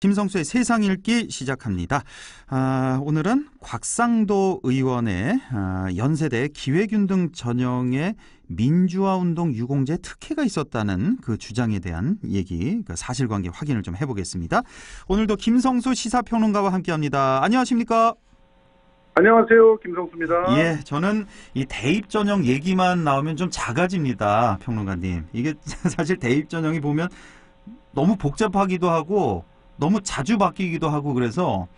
김성수의 세상 읽기 시작합니다. 오늘은 곽상도 의원의 연세대 기회균등 전형에 민주화운동 유공제 특혜가 있었다는 그 주장에 대한 얘기, 그 사실관계 확인을 좀 해보겠습니다. 오늘도 김성수 시사평론가와 함께합니다. 안녕하십니까? 안녕하세요. 김성수입니다. 예, 저는 이 대입 전형 얘기만 나오면 좀 작아집니다, 평론가님. 이게 사실 대입 전형이 보면 너무 복잡하기도 하고 너무 자주 바뀌기도 하고 그래서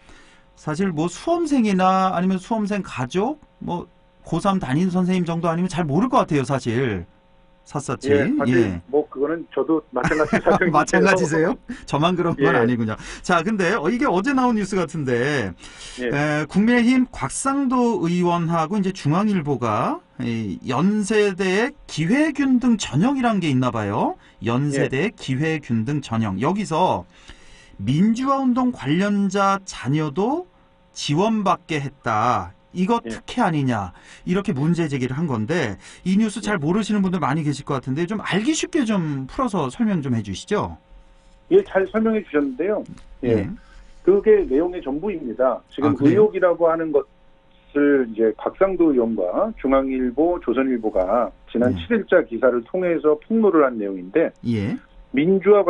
사실 뭐 수험생이나 아니면 수험생 가족, 뭐 고3 담임 선생님 정도 아니면 잘 모를 것 같아요, 사실. 삿사치. 예, 사실 예. 뭐 그거는 저도 마찬가지 사정인데요. 마찬가지세요? 저만 그런 건 예. 아니군요. 자, 근데 이게 어제 나온 뉴스 같은데 예. 국민의힘 곽상도 의원하고 이제 중앙일보가 이 연세대의 기회균등 전형이란 게 있나 봐요. 연세대의 기회균등 전형. 여기서 민주화운동 관련자 자녀도 지원받게 했다. 이거 예. 특혜 아니냐. 이렇게 문제 제기를 한 건데 이 뉴스 잘 모르시는 분들 많이 계실 것 같은데 좀 알기 쉽게 좀 풀어서 설명 좀 해주시죠. 예, 잘 설명해 주셨는데요. 예. 그게 내용의 전부입니다. 지금 의혹이라고 하는 것을 이제 곽상도 의원과 중앙일보, 조선일보가 지난 7일자 기사를 통해서 폭로를 한 내용인데 민주화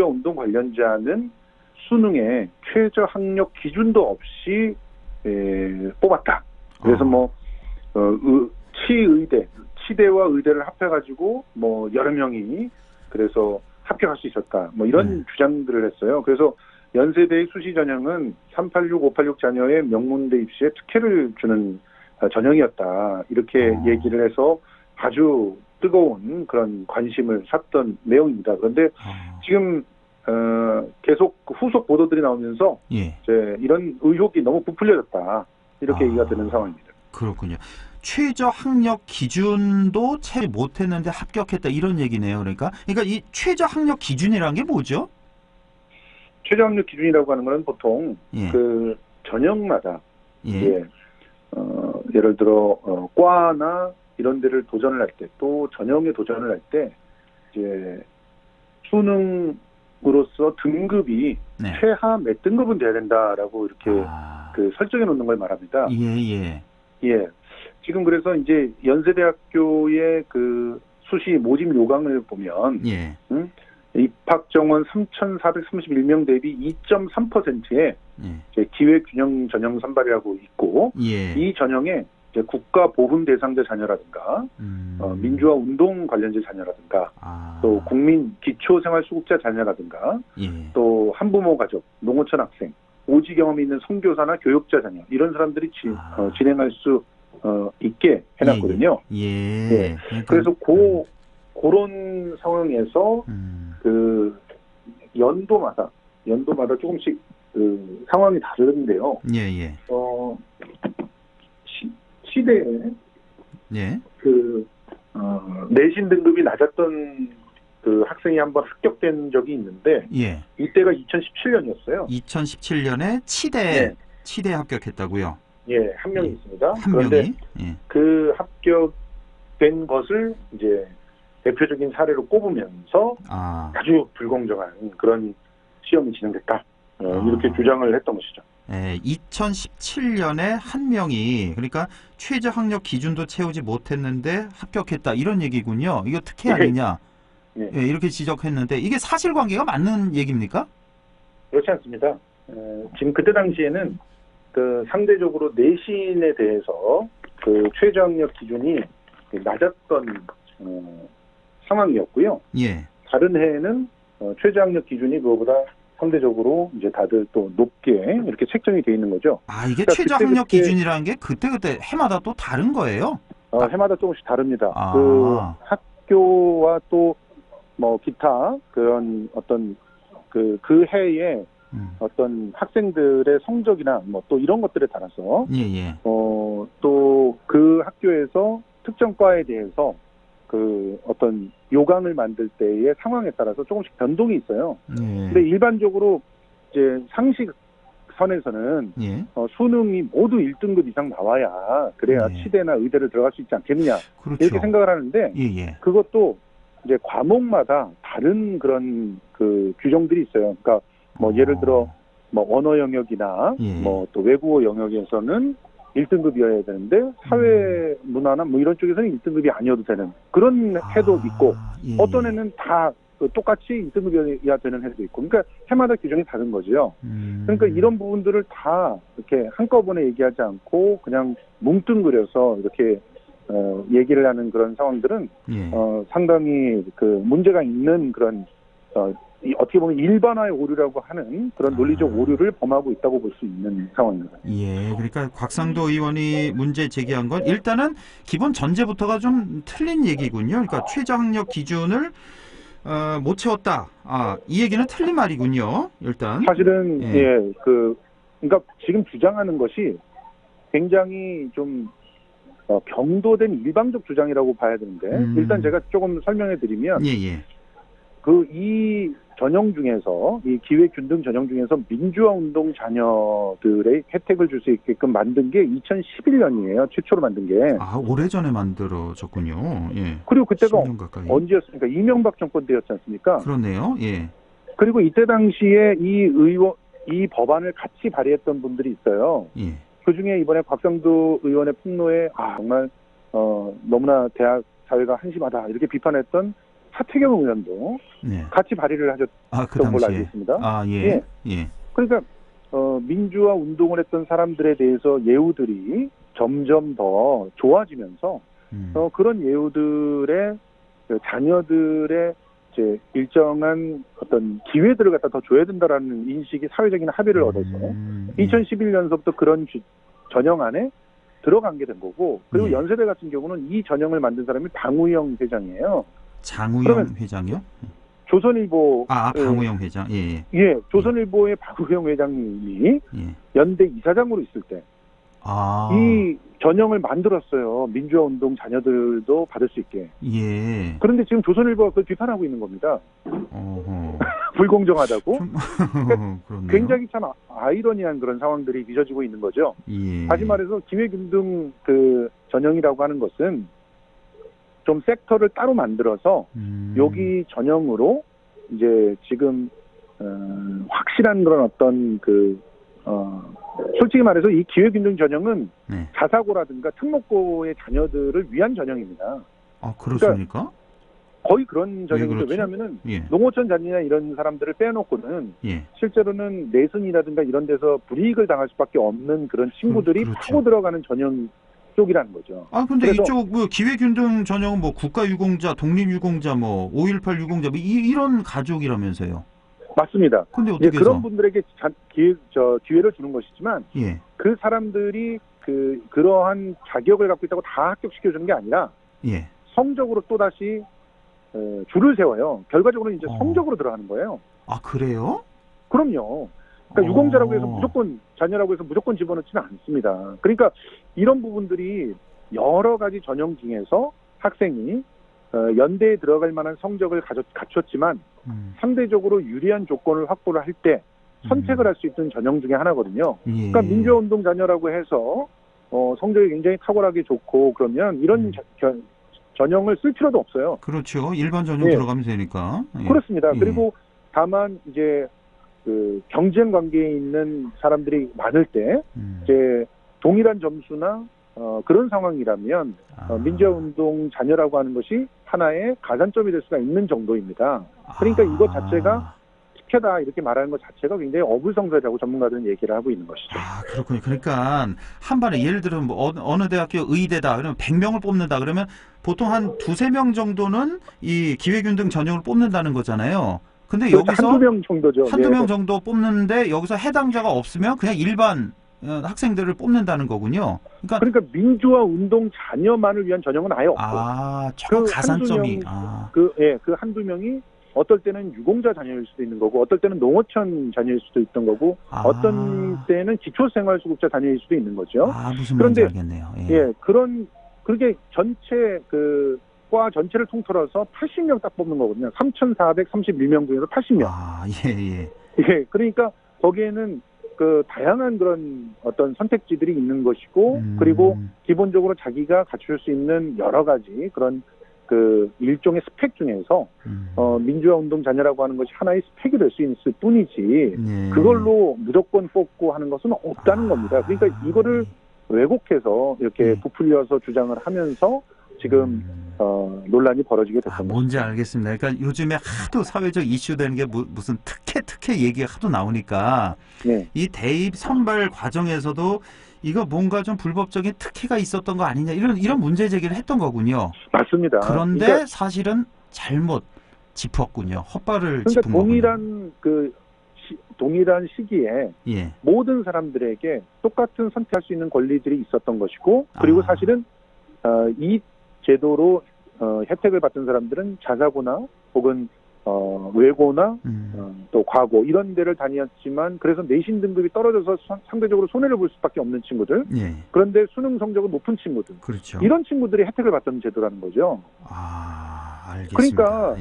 운동 관련자는 수능에 최저 학력 기준도 없이 뽑았다. 그래서 치대와 의대를 합해가지고 여러 명이 그래서 합격할 수 있었다. 이런 주장들을 했어요. 그래서 연세대의 수시 전형은 386, 586 자녀의 명문대 입시에 특혜를 주는 전형이었다. 이렇게 얘기를 해서 아주 뜨거운 그런 관심을 샀던 내용입니다. 그런데 지금 계속 후속 보도들이 나오면서 이제 이런 의혹이 너무 부풀려졌다. 이렇게 얘기가 되는 상황입니다. 그렇군요. 최저 학력 기준도 채 못했는데 합격했다 이런 얘기네요. 그러니까 이 최저 학력 기준이라는 게 뭐죠? 최저 학력 기준이라고 하는 것은 보통 그 전형마다 예를 들어 과나 이런 데를 도전을 할 때 또 전형에 도전을 할 때 이제 수능으로서 등급이 최하 몇 등급은 돼야 된다라고 이렇게 그 설정해 놓는 걸 말합니다. 예. 지금 그래서 이제 연세대학교의 그 수시 모집 요강을 보면 입학 정원 3,431명 대비 2.3%의 기회균형 전형 선발이라고 있고 이 전형에 이제 국가 보훈 대상자 자녀라든가 민주화 운동 관련자 자녀라든가 또 국민 기초생활수급자 자녀라든가 또 한부모 가족, 농어촌 학생, 오지 경험이 있는 선교사나 교육자 자녀 이런 사람들이 진행할 수 있게 해놨거든요. 그래서 그런 상황에서 그 연도마다 조금씩 그 상황이 다른데요. 시대에 그 내신 등급이 낮았던 그 학생이 한번 합격된 적이 있는데 이때가 2017년이었어요. 2017년에 치대에 합격했다고요? 예, 한 명이 있습니다. 한 그런데 명이? 그 합격된 것을 이제 대표적인 사례로 꼽으면서 아주 불공정한 그런 시험이 진행됐다. 이렇게 주장을 했던 것이죠. 2017년에 한 명이 그러니까 최저 학력 기준도 채우지 못했는데 합격했다 이런 얘기군요. 이거 특혜 아니냐? 이렇게 지적했는데 이게 사실관계가 맞는 얘기입니까? 그렇지 않습니다. 지금 그때 당시에는 그 상대적으로 내신에 대해서 그 최저 학력 기준이 낮았던 상황이었고요. 다른 해에는 최저 학력 기준이 그거보다 상대적으로 이제 다들 또 높게 이렇게 책정이 돼 있는 거죠. 이게 그러니까 최저 학력 기준이라는 게 그때 해마다 또 다른 거예요? 해마다 조금씩 다릅니다. 그 학교와 또 기타 그런 어떤 그 해에 어떤 학생들의 성적이나 또 이런 것들에 따라서 또 그 학교에서 특정 과에 대해서 그 어떤 요강을 만들 때의 상황에 따라서 조금씩 변동이 있어요. 근데 일반적으로 이제 상식선에서는 수능이 모두 1등급 이상 나와야 그래야 치대나 의대를 들어갈 수 있지 않겠느냐 이렇게 생각을 하는데 그것도 이제 과목마다 다른 그런 그 규정들이 있어요. 그러니까 뭐 예를 들어 뭐 언어 영역이나 예. 뭐 또 외국어 영역에서는 1등급이어야 되는데 사회 문화나 뭐 이런 쪽에서는 1등급이 아니어도 되는 그런 해도 있고 예. 어떤 애는 다 똑같이 1등급이어야 되는 해도 있고 그러니까 해마다 규정이 다른 거죠. 그러니까 이런 부분들을 다 이렇게 한꺼번에 얘기하지 않고 그냥 뭉뚱그려서 이렇게 얘기를 하는 그런 상황들은 예. 상당히 그 문제가 있는 그런 어떻게 보면 일반화의 오류라고 하는 그런 논리적 오류를 범하고 있다고 볼 수 있는 상황입니다. 예, 그러니까 곽상도 의원이 문제 제기한 건 일단은 기본 전제부터가 좀 틀린 얘기군요. 그러니까 최저학력 기준을 못 채웠다. 이 얘기는 틀린 말이군요. 일단 사실은 그러니까 지금 주장하는 것이 굉장히 좀 경도된 일방적 주장이라고 봐야 되는데 일단 제가 조금 설명해 드리면 예. 이 전형 중에서 이 기회균등 전형 중에서 민주화 운동 자녀들의 혜택을 줄 수 있게끔 만든 게 2011년이에요. 최초로 만든 게. 오래전에 만들어졌군요. 예. 그리고 그때가 10년 가까이. 언제였습니까? 이명박 정권 때였지 않습니까? 그렇네요. 예. 그리고 이때 당시에 이 법안을 같이 발의했던 분들이 있어요. 예. 그중에 이번에 곽상도 의원의 폭로에 정말 너무나 대학 사회가 한심하다 이렇게 비판했던 하태경 의원도 같이 발의를 하셨던 걸로 알고 있습니다. 예. 그러니까 민주화 운동을 했던 사람들에 대해서 예우들이 점점 더 좋아지면서 그런 예우들의 자녀들의 이제 일정한 어떤 기회들을 갖다 더 줘야 된다라는 인식이 사회적인 합의를 얻어서 2011년서부터 그런 전형안에 들어간 게 된 거고 그리고 연세대 같은 경우는 이 전형을 만든 사람이 방우영 회장이에요. 장우영 회장이요? 조선일보 방우영 회장. 예. 조선일보의 방우영 회장님이 연대 이사장으로 있을 때 이 전형을 만들었어요. 민주화 운동 자녀들도 받을 수 있게. 예. 그런데 지금 조선일보가 그걸 비판하고 있는 겁니다. 불공정하다고. 그러니까 굉장히 참 아이러니한 그런 상황들이 빚어지고 있는 거죠. 예. 다시 말해서 기회균등 그 전형이라고 하는 것은 좀 섹터를 따로 만들어서 여기 전형으로 이제 지금 확실한 그런 어떤 솔직히 말해서 이 기회균등 전형은 자사고라든가 특목고의 자녀들을 위한 전형입니다. 그렇습니까? 그러니까 거의 그런 전형이죠. 왜냐하면은 농어촌 자녀나 이런 사람들을 빼놓고는 실제로는 내순이라든가 이런 데서 불이익을 당할 수밖에 없는 그런 친구들이 파고 들어가는 전형 쪽이라는 거죠. 근데 이쪽 기회균등 전형은 국가유공자, 독립유공자, 5.18 유공자 이런 가족이라면서요. 맞습니다. 근데 어떻게 그런 분들에게 기회를 주는 것이지만 그 사람들이 그러한 자격을 갖고 있다고 다 합격시켜주는 게 아니라 성적으로 또 다시 줄을 세워요. 결과적으로는 이제 성적으로 들어가는 거예요. 그래요? 그럼요. 그러니까 유공자라고 해서 무조건 자녀라고 해서 무조건 집어넣지는 않습니다. 그러니까 이런 부분들이 여러 가지 전형 중에서 학생이 연대에 들어갈 만한 성적을 갖췄지만 상대적으로 유리한 조건을 확보를 할 때 선택을 할 수 있는 전형 중에 하나거든요. 그러니까 민주화운동 자녀라고 해서 성적이 굉장히 탁월하게 좋고 그러면 이런 전형을 쓸 필요도 없어요. 그렇죠. 일반 전형 들어가면 되니까. 그렇습니다. 그리고 다만 이제 그 경쟁 관계에 있는 사람들이 많을 때 이제 동일한 점수나 그런 상황이라면 민주화운동 자녀라고 하는 것이 하나의 가산점이 될 수가 있는 정도입니다. 그러니까 이것 자체가 특혜다 이렇게 말하는 것 자체가 굉장히 어불성설이라고 전문가들은 얘기를 하고 있는 것이죠. 그렇군요. 그러니까 한 번에 예를 들어 어느 대학교 의대다 그러면 100명을 뽑는다 그러면 보통 한 2-3명 정도는 이 기회균등 전형을 뽑는다는 거잖아요. 근데 여기서 한두 명 정도죠. 한두 명 정도 뽑는데 여기서 해당자가 없으면 그냥 일반 학생들을 뽑는다는 거군요. 그러니까 민주화 운동 자녀만을 위한 전형은 아예 없고. 저 가산점이. 그 한두 명이 어떨 때는 유공자 자녀일 수도 있는 거고, 어떨 때는 농어촌 자녀일 수도 있던 거고, 어떤 때는 기초생활수급자 자녀일 수도 있는 거죠. 무슨 말인지 알겠네요. 그게 전체 과 전체를 통틀어서 80명 딱 뽑는 거거든요. 3,431명 중에서 80명. 그러니까 거기에는 다양한 그런 어떤 선택지들이 있는 것이고, 그리고 기본적으로 자기가 갖출 수 있는 여러 가지 그런 그 일종의 스펙 중에서 민주화 운동 자녀라고 하는 것이 하나의 스펙이 될 수 있을 뿐이지 그걸로 무조건 뽑고 하는 것은 없다는 겁니다. 그러니까 이거를 왜곡해서 이렇게 부풀려서 주장을 하면서 지금 논란이 벌어지게 됐던 거죠. 뭔지 알겠습니다. 그러니까 요즘에 하도 사회적 이슈 되는 게 무슨 특혜 얘기가 하도 나오니까 이 대입 선발 과정에서도 이거 뭔가 좀 불법적인 특혜가 있었던 거 아니냐 이런 문제 제기를 했던 거군요. 맞습니다. 그런데 그러니까, 사실은 잘못 짚었군요. 헛발을 그러니까 짚은 거군요. 동일한 시기에 모든 사람들에게 똑같은 선택할 수 있는 권리들이 있었던 것이고 그리고 사실은 이 제도로 혜택을 받던 사람들은 자사고나 혹은 외고나 또 과고 이런 데를 다녔지만 그래서 내신 등급이 떨어져서 상대적으로 손해를 볼 수밖에 없는 친구들 그런데 수능 성적은 높은 친구들 그렇죠. 이런 친구들이 혜택을 받던 제도라는 거죠. 알겠습니다. 그러니까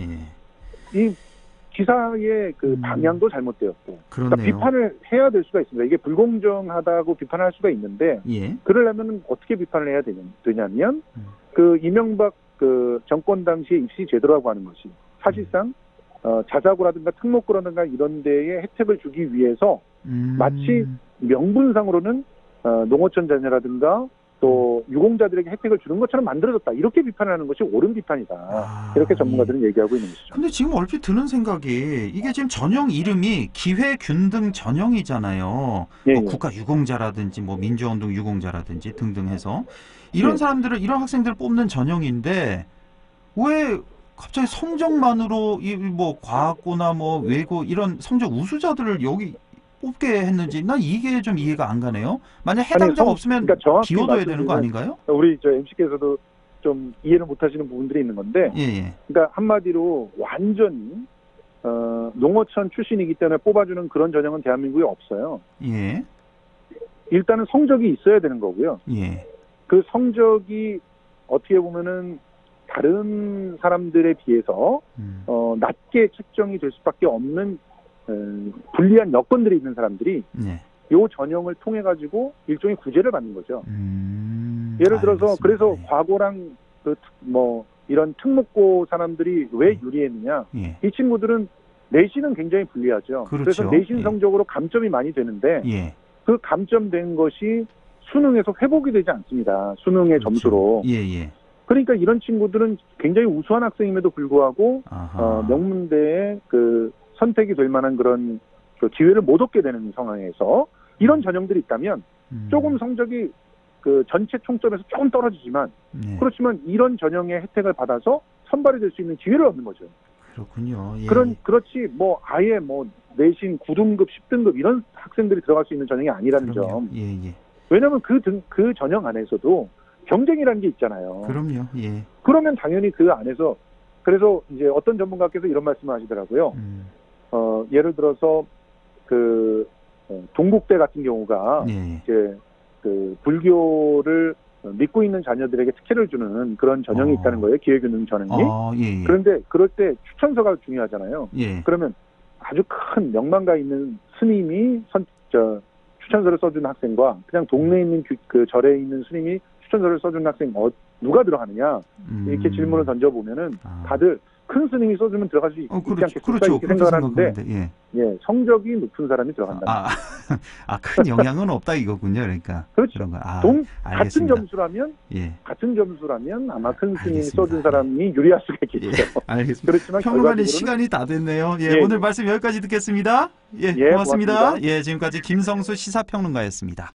이 기사의 그 방향도 잘못되었고 그러니까 비판을 해야 될 수가 있습니다. 이게 불공정하다고 비판할 수가 있는데 그러려면 어떻게 비판을 해야 되냐면 그 이명박 그 정권 당시의 입시 제도라고 하는 것이 사실상 자사고라든가 특목고라든가 이런 데에 혜택을 주기 위해서 마치 명분상으로는 농어촌 자녀라든가 또 유공자들에게 혜택을 주는 것처럼 만들어졌다. 이렇게 비판하는 것이 옳은 비판이다. 이렇게 전문가들은 얘기하고 있는 것이죠. 근데 지금 얼핏 드는 생각이 이게 지금 전형 이름이 기회균등 전형이잖아요. 뭐 국가 유공자라든지 뭐 민주화운동 유공자라든지 등등 해서 이런 사람들을 이런 학생들을 뽑는 전형인데 왜 갑자기 성적만으로 이 뭐 과학고나 뭐 외고 이런 성적 우수자들을 여기 뽑게 했는지 난 이게 좀 이해가 안 가네요. 만약 해당자가 없으면 그러니까 비워둬야 되는 거 아닌가요? 우리 저 MC께서도 좀 이해를 못하시는 부분들이 있는 건데, 그러니까 한마디로 완전히 농어촌 출신이기 때문에 뽑아주는 그런 전형은 대한민국에 없어요. 일단은 성적이 있어야 되는 거고요. 그 성적이 어떻게 보면은 다른 사람들에 비해서 낮게 책정이 될 수밖에 없는 불리한 여건들이 있는 사람들이 요 전형을 통해 가지고 일종의 구제를 받는 거죠. 예를 들어서 알겠습니다. 그래서 과고랑 뭐 이런 특목고 사람들이 왜 유리했느냐? 이 친구들은 내신은 굉장히 불리하죠. 그렇죠. 그래서 내신 성적으로 감점이 많이 되는데 그 감점된 것이 수능에서 회복이 되지 않습니다. 수능의 점수로. 그러니까 이런 친구들은 굉장히 우수한 학생임에도 불구하고 명문대에 그 선택이 될 만한 그런 그 기회를 못 얻게 되는 상황에서 이런 전형들이 있다면 조금 성적이 그 전체 총점에서 조금 떨어지지만 그렇지만 이런 전형의 혜택을 받아서 선발이 될 수 있는 기회를 얻는 거죠. 그렇군요. 그렇지 뭐 아예 뭐 내신 9등급, 10등급 이런 학생들이 들어갈 수 있는 전형이 아니라는 점. 왜냐하면 그 전형 안에서도 경쟁이라는 게 있잖아요. 그럼요. 그러면 당연히 그 안에서 그래서 이제 어떤 전문가께서 이런 말씀을 하시더라고요. 예를 들어서 그 동국대 같은 경우가 이제 그 불교를 믿고 있는 자녀들에게 특혜를 주는 그런 전형이 있다는 거예요. 기회균등 전형이. 그런데 그럴 때 추천서가 중요하잖아요. 그러면 아주 큰 명망가 있는 스님이 추천서를 써준 학생과 그냥 동네에 있는 그 절에 있는 스님이 추천서를 써준 학생 누가 들어가느냐 이렇게 질문을 던져보면은 다들 큰 스님이 써주면 들어갈 수 있지 않겠습니까? 이렇게 생각을 하는데 성적이 높은 사람이 들어간다. 큰 영향은 없다 이거군요. 그러니까 그렇죠. 같은 점수라면 아마 큰 스님이 써준 사람이 유리할 수가 있겠죠. 알겠습니다. 그렇지만 평론가님 시간이 다 됐네요. 오늘 말씀 여기까지 듣겠습니다. 고맙습니다. 지금까지 김성수 시사평론가였습니다.